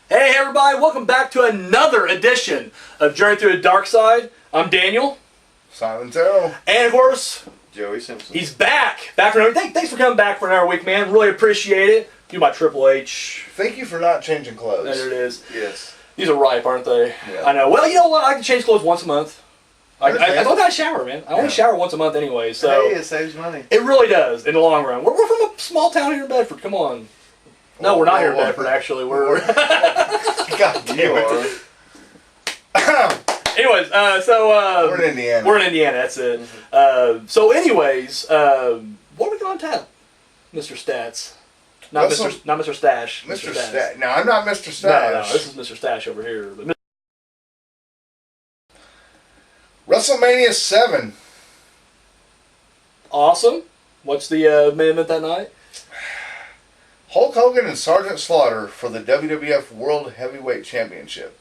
Hey everybody, welcome back to another edition of Journey Through the Darkside. I'm Daniel. Simon Terrell. And of course, Joey Simpson. he's back. Back for another Thanks for coming back for another week, man. Really appreciate it. You my Triple H. Thank you for not changing clothes. There it is. Yes. These are ripe, aren't they? Yeah. I know. Well, you know what? I can change clothes once a month. I don't gotta shower, man. I only Yeah. shower once a month anyway, so Hey, it saves money. it really does in the long run. We're from a small town here in Bedford. Come on. No, we're not here in Bedford. Actually, we're. God damn it. Anyways, We're in Indiana. We're in Indiana. That's it. So, anyways, what are we going to tap, Mr. Stats? Not Mr. Stash. Mr. Stats. Stash. No, I'm not Mr. No, Stash. this is Mr. Stash over here. But WrestleMania 7. awesome. What's the main event that night? Hulk Hogan and Sergeant Slaughter for the WWF World Heavyweight Championship.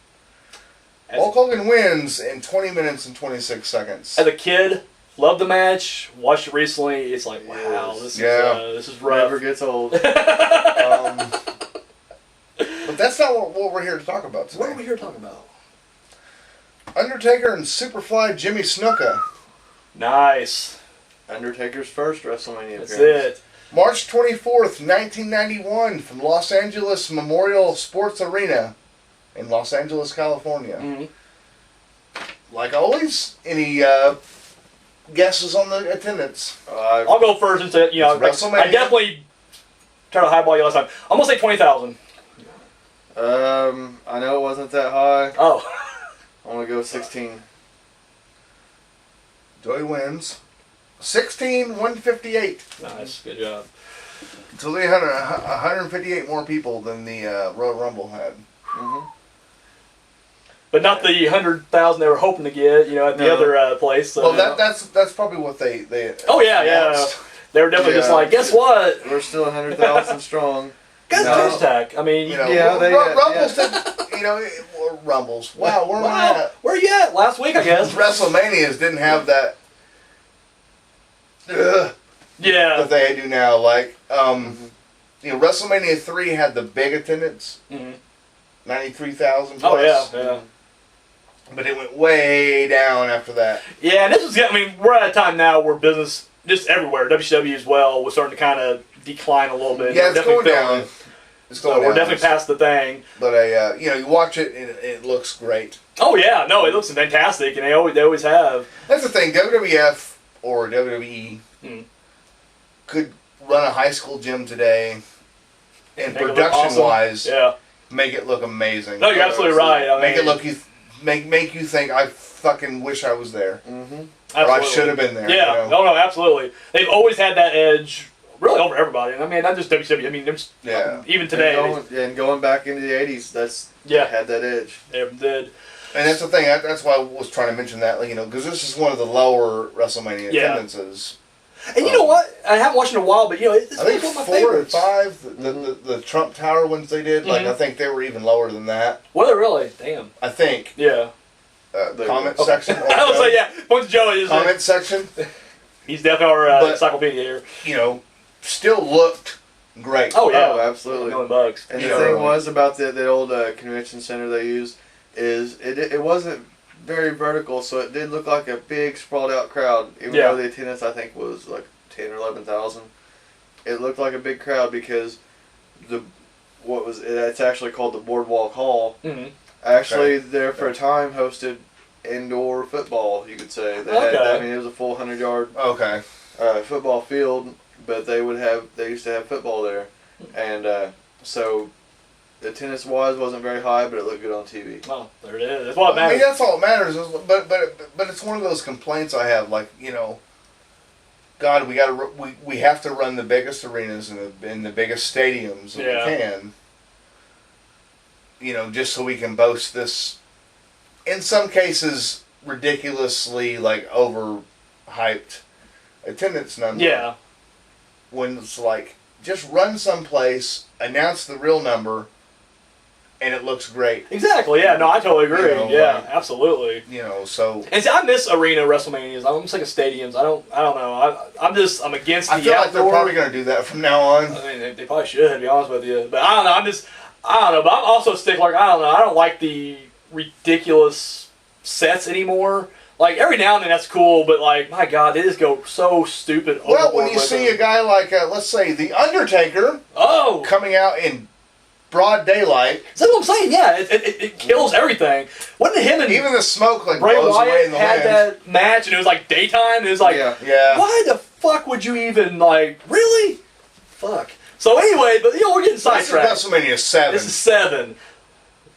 Hulk Hogan wins in 20 minutes and 26 seconds. As a kid, loved the match. Watched it recently. It's like, wow, this is rough. Never gets old. But that's not what we're here to talk about today. What are we here talking about? Undertaker and Superfly Jimmy Snuka. Nice. Undertaker's first WrestleMania That's appearance. it. March 24th, 1991, from Los Angeles Memorial Sports Arena in Los Angeles, California. Mm-hmm. Like always, any guesses on the attendance? I'll go first and say, I definitely tried to highball you last time. I'm going to say 20,000. I know it wasn't that high. Oh. I'm going to go 16. Joey wins. 158. Nice. Good job. So they had 158 more people than the Royal Rumble had. Mm-hmm. But not the 100,000 they were hoping to get, at the other place. So, Well, that's probably what they Oh, yeah. announced. They were definitely just like, guess what? We're still 100,000 strong. Guys, No. tack. I mean, Rumbles said, Rumbles. Wow, where am I at? Where you at? Last week, I guess. WrestleManias didn't have that Yeah. that they do now. Like, WrestleMania 3 had the big attendance, Mm-hmm. 93,000 Oh, plus. yeah. But it went way down after that. Yeah, and this was, we're at a time now where business, just everywhere, WCW as well, was starting to kind of decline a little bit. Yeah, We're it's going definitely down. It's going down. We're definitely past the thing. But you watch it and it looks great. Oh yeah, no, it looks fantastic, and they always have. That's the thing. WWF or WWE could run a high school gym today, and production-wise, make it look amazing. No, you're absolutely right. Make it look make you think I fucking wish I was there, Mm-hmm. or I should have been there. Yeah, no, absolutely. They've always had that edge. Really over everybody, and not just WCW. There's even today. And going back into the 80s, they had that edge. They did. And that's the thing. That's why I was trying to mention that, because this is one of the lower WrestleMania attendances. And you know what? I haven't watched it in a while, but it's I think one of my 4 favorites. and 5, the Trump Tower ones they did. Like I think they were even lower than that. Were they really? Damn. I think. Yeah. Comment section. I was like, point to Joey. Comment section. He's definitely our encyclopedia here. Still looked great. Oh yeah, Oh, absolutely. $1,000,000. And the thing was about the old convention center they used is it wasn't very vertical, so it did look like a big sprawled out crowd. Even though the attendance I think was like 10 or 11,000, it looked like a big crowd because it's actually called the Boardwalk Hall. Mm-hmm. Actually, there for a time hosted indoor football. You could say they had. It was a full 100-yard football field. But they used to have football there, and so the attendance wasn't very high, but it looked good on TV. Oh, there it is. That's what matters. That's all that matters. But it's one of those complaints I have. Like God, we have to run the biggest arenas in the biggest stadiums that we can. Just so we can boast this, in some cases, ridiculously overhyped attendance number. Yeah. When it's like, just run someplace, announce the real number, and it looks great. Exactly. Yeah. No, I totally agree. Absolutely. So. And see, I miss arena WrestleManias. I'm sick of stadiums. I don't know. I'm against the I feel like they're outdoor. probably going to do that from now on. I mean, they probably should, to be honest with you. But I don't know. I don't know, but I'm also a stickler. I don't know. I don't like the ridiculous sets anymore. Like, every now and then that's cool, but, like, my God, they just go so stupid. Well, when you see a guy like, let's say, The Undertaker coming out in broad daylight. That's what I'm saying, yeah. It kills everything. Wasn't him and even the smoke, like, Bray blows Wyatt away in the had wind. that match, and it was, like, daytime, and it was like, why the fuck would you even, like, really? Fuck. So, anyway, but, we're getting sidetracked. This is WrestleMania 7. This is 7.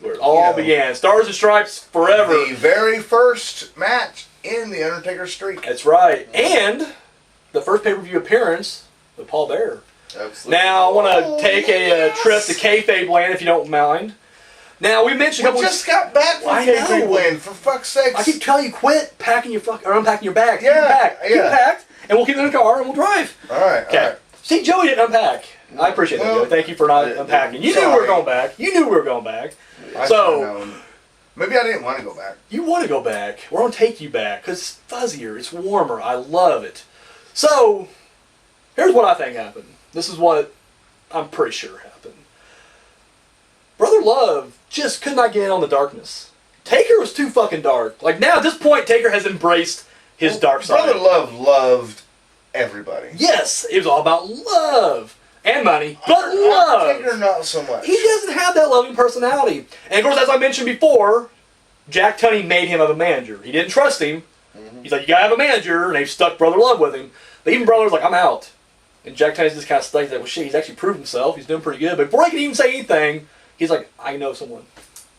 Where it all began. Stars and Stripes forever. The very first match in the Undertaker streak. That's right. And the first pay-per-view appearance with Paul Bearer. Absolutely. Now, I want to take a trip to kayfabe land, if you don't mind. Now, we mentioned... We just got back from kayfabe land, for fuck's sake. I keep telling you, quit packing your or unpacking your bags. Yeah, keep them packed. Keep them packed, and we'll keep them in the car, and we'll drive. All right, okay. All right. See, Joey didn't unpack. I appreciate that, Joey. Thank you for not unpacking. You knew we were going back. You knew we were going back. So, maybe I didn't want to go back. You want to go back. We're going to take you back because it's fuzzier. It's warmer. I love it. So, here's what I think happened. This is what I'm pretty sure happened. Brother Love just could not get on the darkness. Taker was too fucking dark. Like, now at this point, Taker has embraced his dark side. Brother Love loved everybody. Yes, it was all about love. And money, but love. Taker not so much. He doesn't have that loving personality. And of course, as I mentioned before, Jack Tunney made him a manager. He didn't trust him. He's like, you gotta have a manager, and they've stuck Brother Love with him. But even Brother was like, I'm out. And Jack Tunney's just kind of stuck. He's like, well, shit, he's actually proved himself. He's doing pretty good. But before he can even say anything, he's like, I know someone.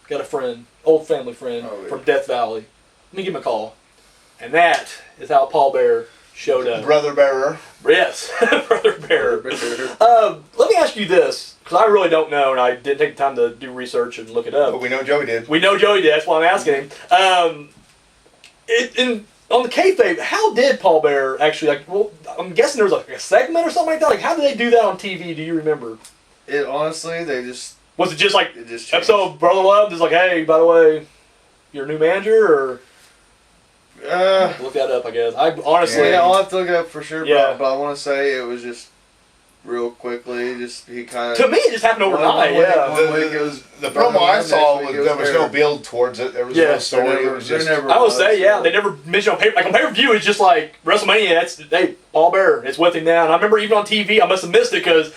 Got a friend, old family friend from Death Valley. Let me give him a call. And that is how Paul Bearer showed up. Brother Bearer. Yes, Brother Bearer. Let me ask you this, because I really don't know, and I didn't take the time to do research and look it up. But we know Joey did. We know Joey did. That's why I'm asking him. On the kayfabe, how did Paul Bearer actually, like, well, I'm guessing there was like a segment or something like that. Like, how did they do that on TV? Do you remember? It honestly, they just... Was it just like episode of Brother Love? Just like, hey, by the way, you're a new manager, or... look that up, I guess. I honestly... Yeah, I'll have to look it up for sure, yeah. but I want to say it was just real quickly, he kind of... To me, it just happened overnight, The promo I saw, there was no build towards it. There was no story. It was just... I will say, they never mentioned on pay-per-view, it's just like, WrestleMania, hey, Paul Bearer, it's with him now. And I remember even on TV, I must have missed it, because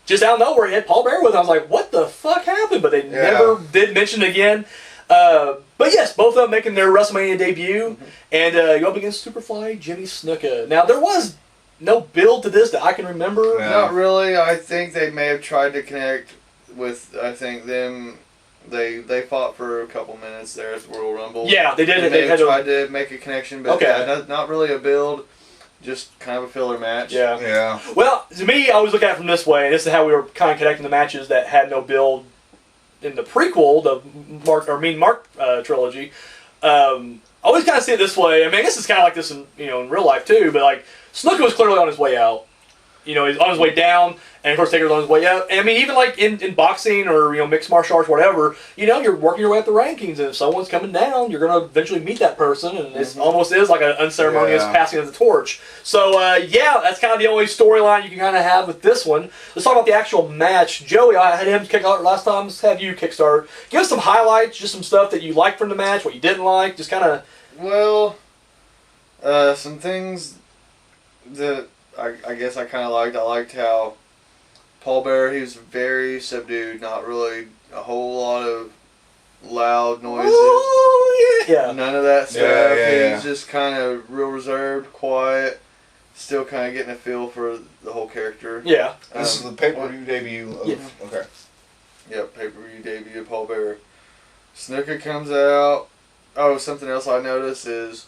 just out of nowhere, he had Paul Bearer with him. I was like, what the fuck happened? But they never did mention it again. But yes, both of them making their WrestleMania debut, and go up against Superfly Jimmy Snuka. Now, there was no build to this that I can remember. Yeah. Not really. I think they may have tried to connect with, I think, them. They fought for a couple minutes there at the Royal Rumble. Yeah, they did. They tried to make a connection, but not really a build. Just kind of a filler match. Yeah. Well, to me, I always look at it from this way. This is how we were kind of connecting the matches that had no build. In the prequel, the Mark trilogy, I always kind of see it this way. I mean, I guess it's kind of like this in real life too. But like, Snuka was clearly on his way out. He's on his way down, and of course Taker's on his way up. And I mean, even like in boxing or mixed martial arts, whatever, you're working your way up the rankings, and if someone's coming down, you're gonna eventually meet that person, and it almost is like an unceremonious passing of the torch. So that's kind of the only storyline you can kind of have with this one. Let's talk about the actual match. Joey, I had him kick out last time. Let's have you kickstart. Give us some highlights, just some stuff that you liked from the match, what you didn't like, just kind of. Well, some things that. I guess I kind of liked. I liked how Paul Bearer, he was very subdued, not really a whole lot of loud noises. Oh, yeah. None of that stuff. Yeah. He was just kind of real reserved, quiet, still kind of getting a feel for the whole character. Yeah. This is the pay-per-view debut of... Yeah. Okay. Yep, pay-per-view debut of Paul Bearer. Snuka comes out. Oh, something else I noticed is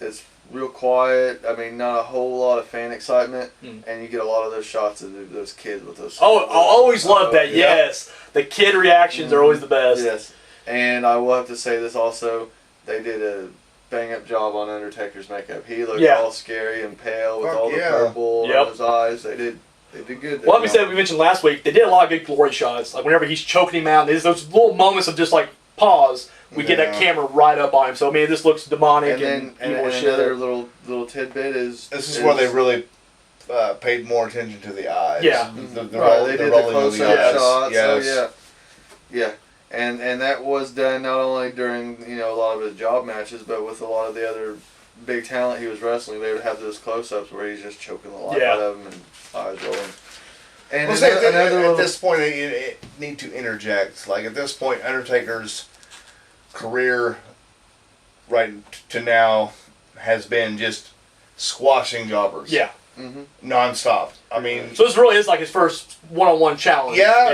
it's real quiet. I mean, not a whole lot of fan excitement, and you get a lot of those shots of those kids with those. Oh, I always love that. Yeah. Yes, the kid reactions are always the best. Yes, and I will have to say this also. They did a bang-up job on Undertaker's makeup. He looked all scary and pale with all the purple on his eyes. They did good. Well, like we mentioned last week, they did a lot of good glory shots. Like whenever he's choking him out, there's those little moments of just like pause. We get that camera right up on him. So I mean, this looks demonic and another little tidbit is this is where they really paid more attention to the eyes. Yeah, they did the close-up shots. Yes. Yeah, and that was done not only during a lot of his job matches, but with a lot of the other big talent he was wrestling. They would have those close-ups where he's just choking the life out of him and eyes rolling. And at this point, you need to interject. Like at this point, Undertaker's career, right to now, has been just squashing jobbers. Yeah. Non-stop. I mean, so this really is like his first one-on-one challenge. Yeah.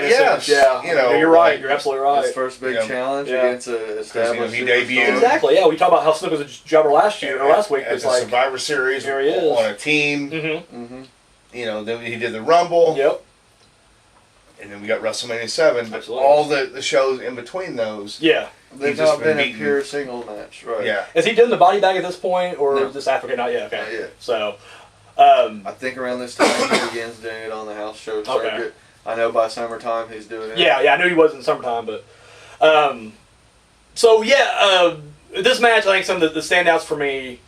You're right. You're absolutely right. His first big challenge against a established. He debuted. Exactly. Yeah, we talked about how Snook was a jobber last week. At the Survivor Series, here he is on a team. Then he did the Rumble. Yep. And then we got WrestleMania 7. But Absolutely. all the shows in between those. Yeah. They've not been a pure single match, right? Yeah. Is he doing the body bag at this point, or No. just Africa? Not yet. Okay. Not yet. So. I think around this time he begins doing it on the house show circuit. Okay. I know by summertime he's doing it. Yeah, I knew he was in summertime, but this match, I think some of the standouts for me.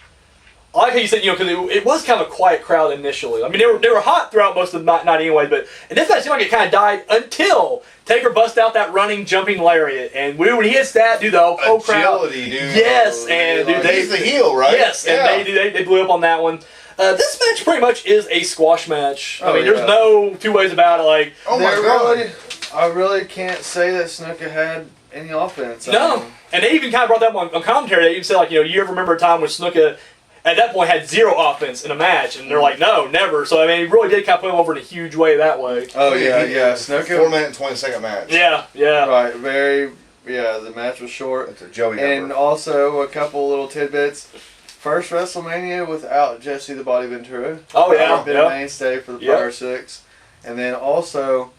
I like how you said, because it was kind of a quiet crowd initially. I mean, they were hot throughout most of the night anyway, but in this match, it seemed like it kind of died until Taker bust out that running, jumping lariat, and when he hits that, dude, the whole crowd. Agility, dude. Yes, and dude, he's the heel, right? Yes, and they blew up on that one. This match pretty much is a squash match. I mean, there's no two ways about it. Like, I really can't say that Snuka had any offense. No, and they even kind of brought that up on commentary. They even said, like, you ever remember a time when Snuka at that point had zero offense in a match, and they're like, no, never. So I mean, he really did kind of put him over in a huge way that way. Oh yeah. Snuka 4-minute and 20-second match. Yeah. Right, the match was short. That's a Joey and number. Also a couple little tidbits. First WrestleMania without Jesse the Body Ventura. Oh yeah, been a mainstay for the prior 6, and then also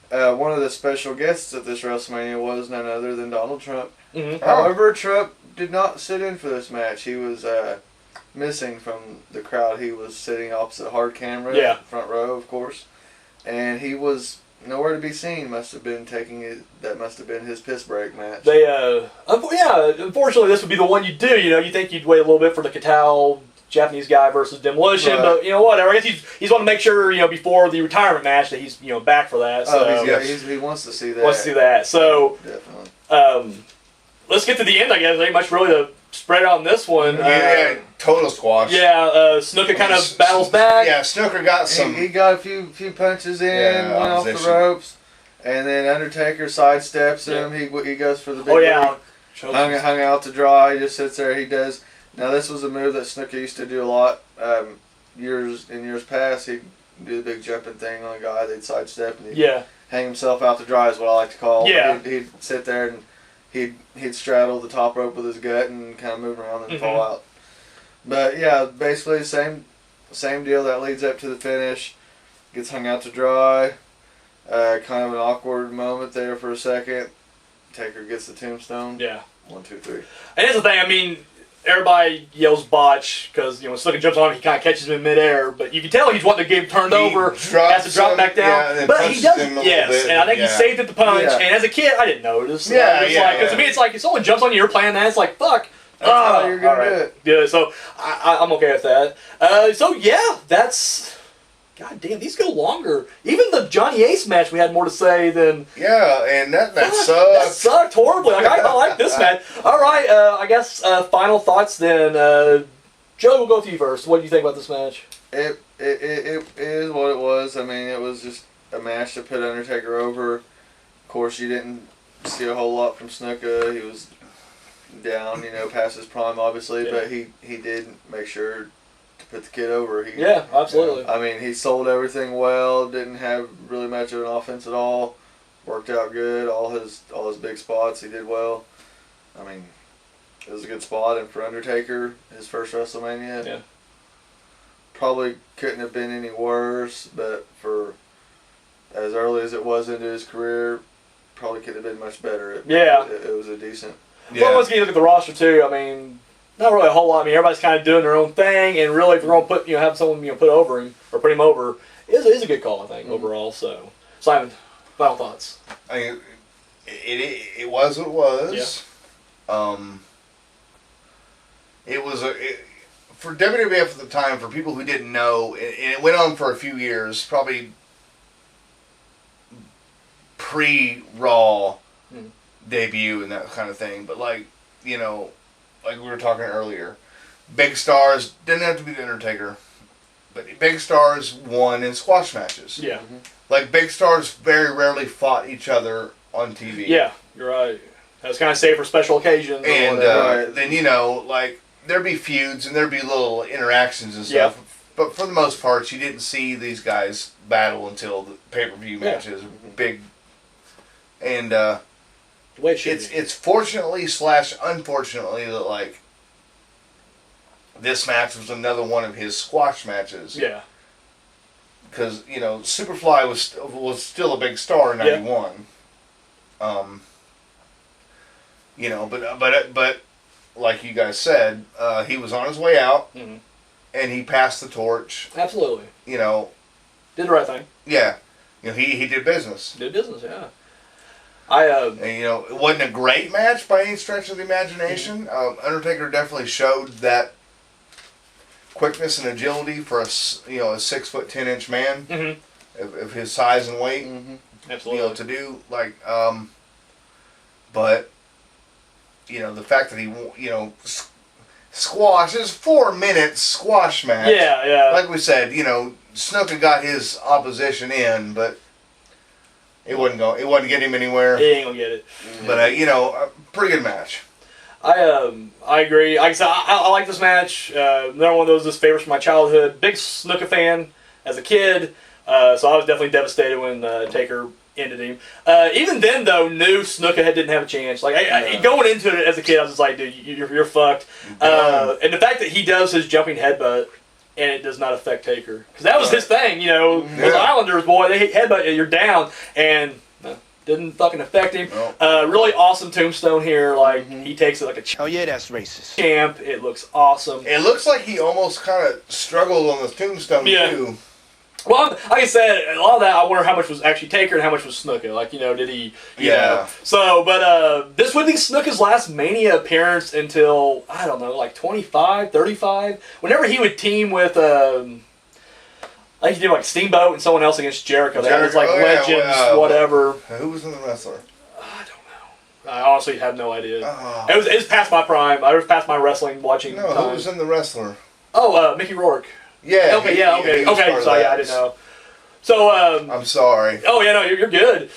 one of the special guests at this WrestleMania was none other than Donald Trump. However, Trump did not sit in for this match. He was missing from the crowd. He was sitting opposite hard camera, front row, of course, and he was nowhere to be seen. That must have been his piss break match. They unfortunately this would be the one you do. You think you'd wait a little bit for the Katal Japanese guy versus Demolition, but whatever. I guess he's want to make sure before the retirement match that he's back for that. So he wants to see that. Wants to see that. So definitely. Let's get to the end. I guess ain't much really to spread out on this one. Total squash. Yeah, Snooker kind of battles back. Yeah, Snooker got some. He got a few punches in, went off the ropes, and then Undertaker sidesteps him. He goes for the big hung out to dry. He just sits there. He does. Now this was a move that Snooker used to do a lot. Years past, he'd do the big jumping thing on a guy. They'd sidestep and he'd hang himself out to dry, is what I like to call. Yeah. He'd sit there and he'd straddle the top rope with his gut and kind of move around and fall out. But yeah, basically same deal that leads up to the finish. Gets hung out to dry. Kind of an awkward moment there for a second. Taker gets the tombstone. Yeah. 1, 2, 3. And here's the thing. I mean, everybody yells botch because when Snooker jumps on him, he kind of catches him in midair. But you can tell he's wanting to get him turned over, has to drop back down. But he doesn't. Yes, and I think he saved it the punch. Yeah. And as a kid, I didn't notice. Because to me, it's like if someone jumps on you, you're playing that. It's like fuck. That's how you're gonna do it. Yeah, so I'm okay with that. That's. God damn, these go longer. Even the Johnny Ace match, we had more to say than. Yeah, and that sucked. That sucked horribly. Like I like this match. All right, I guess final thoughts then. Joe, we'll go with you first. What do you think about this match? It is what it was. I mean, it was just a match to put Undertaker over. Of course, you didn't see a whole lot from Snuka. He was down, past his prime, obviously, but he did make sure to put the kid over. Absolutely. I mean, he sold everything well. Didn't have really much of an offense at all. Worked out good. All his big spots, he did well. I mean, it was a good spot, and for Undertaker, his first WrestleMania, probably couldn't have been any worse. But for as early as it was into his career, probably couldn't have been much better. It was a decent. Well, once you look at the roster too, I mean, not really a whole lot. I mean, everybody's kind of doing their own thing, and really, if you're going to put, have someone put over him or put him over, is a good call, I think, overall. So, Simon, final thoughts. I mean, it was what it was. Yeah. It was for WWF at the time. For people who didn't know, and it went on for a few years, probably pre-Raw debut and that kind of thing. But like we were talking earlier, big stars didn't have to be the Undertaker, but big stars won in squash matches. Yeah. Like big stars very rarely fought each other on TV. Yeah, you're right. That was kind of saved for special occasions. And then like there'd be feuds and there'd be little interactions and stuff. But for the most part, you didn't see these guys battle until the pay-per-view matches. Big. And it's fortunately / unfortunately that like this match was another one of his squash matches. Yeah. Because Superfly was still a big star in '91. But like you guys said, he was on his way out, and he passed the torch. Absolutely. Did the right thing. Yeah. He did business. Did business, yeah. And, it wasn't a great match by any stretch of the imagination. Undertaker definitely showed that quickness and agility for a 6'10" man of his size and weight. Absolutely. To do like, but the fact that he squash is 4 minutes squash match. Yeah. Like we said, Snuka got his opposition in, but it wouldn't get him anywhere. He ain't gonna get it. But a pretty good match. I agree. Like I said, I like this match. Another one of those favorites from my childhood. Big Snuka fan as a kid, so I was definitely devastated when Taker ended him. Even then, though, knew Snuka didn't have a chance. Like going into it as a kid, I was just like, dude, you're fucked. And the fact that he does his jumping headbutt and it does not affect Taker, because that was his thing. Those Islanders, boy, they headbutt you, you're down, and didn't fucking affect him. Really awesome tombstone here. Like he takes it like a oh yeah, that's racist. Champ. It looks awesome. It looks like he almost kind of struggled on the tombstone too. Well, like I said, a lot of that I wonder how much was actually Taker and how much was Snuka. Like did he? Know. So, but this would be Snuka's last Mania appearance until I don't know, like 25, 35. Whenever he would team with. I think he did like Steamboat and someone else against Jericho. That was like Legends, whatever. Who was in the wrestler? I don't know. I honestly have no idea. It was past my prime. I was past my wrestling watching time. Who was in the wrestler? Oh, Mickey Rourke. Yeah. Okay. Okay. So I didn't know. So I'm sorry. Oh yeah, no, you're good.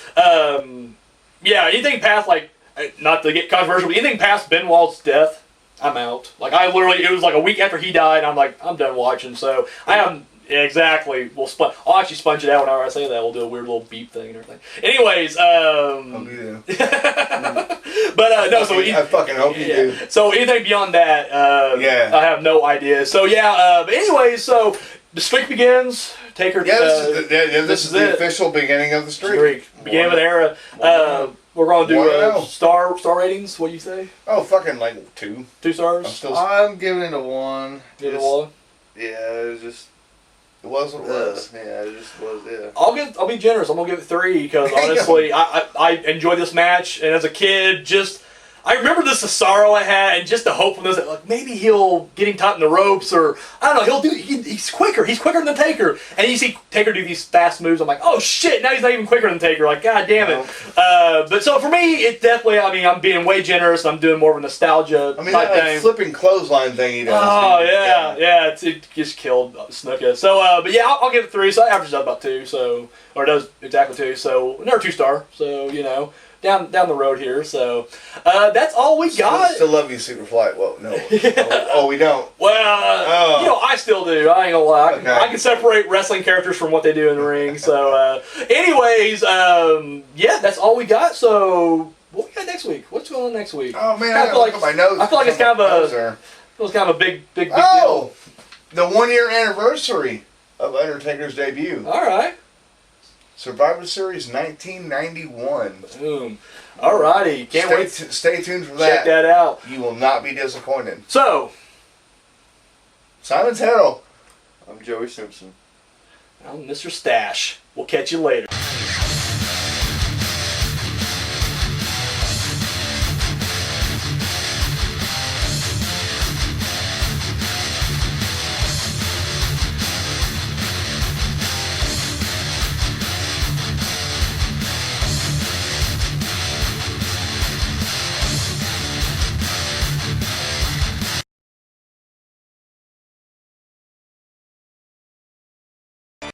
Anything past like not to get controversial, but anything past Benoit's death, I'm out. Like it was like a week after he died. And I'm like, I'm done watching. So I am. Yeah, exactly. I'll actually sponge it out whenever I say that. We'll do a weird little beep thing and everything. Anyways, I'll be there. But no, so I fucking hope you do. So anything beyond that, I have no idea. So but anyways, so the streak begins. Taker. This is the official beginning of the streak. Beginning of an era. We're gonna do star ratings. What do you say? Oh, fucking like 2. 2 stars. I'm giving it a 1. Give it a 1. Yeah, it was just. It was what it was. Yeah, it just was. Yeah. I'll be generous. I'm gonna give it 3 because honestly, I enjoyed this match, and as a kid, I remember the sorrow I had, and just the hopefulness that like maybe he'll get him tight in the ropes, or I don't know, he's quicker. He's quicker than Taker, and you see Taker do these fast moves. I'm like, oh shit! Now he's not even quicker than Taker. Like, god damn it. But so for me, it definitely. I mean, I'm being way generous. I'm doing more of a nostalgia type thing. Flipping clothesline thing he does. Oh yeah. It just killed Snuka. So, but yeah, I'll give it 3. So it averages out about 2. So, or it does exactly 2. So another 2 star. So down the road here. So that's all we got. Still love you, Superfly. Well, no. We don't. Well, I still do. I ain't gonna lie. I can separate wrestling characters from what they do in the ring. So, anyways, that's all we got. So, what we got next week? What's going on next week? Oh man, I gotta look at my notes. I feel like it's kind of a big deal. The 1-year anniversary of Undertaker's debut. All right. Survivor Series 1991. Boom. Alrighty. Can't wait. Stay tuned for that. Check that out. You will not be disappointed. So, Simon's Harrell. I'm Joey Simpson. I'm Mr. Stash. We'll catch you later.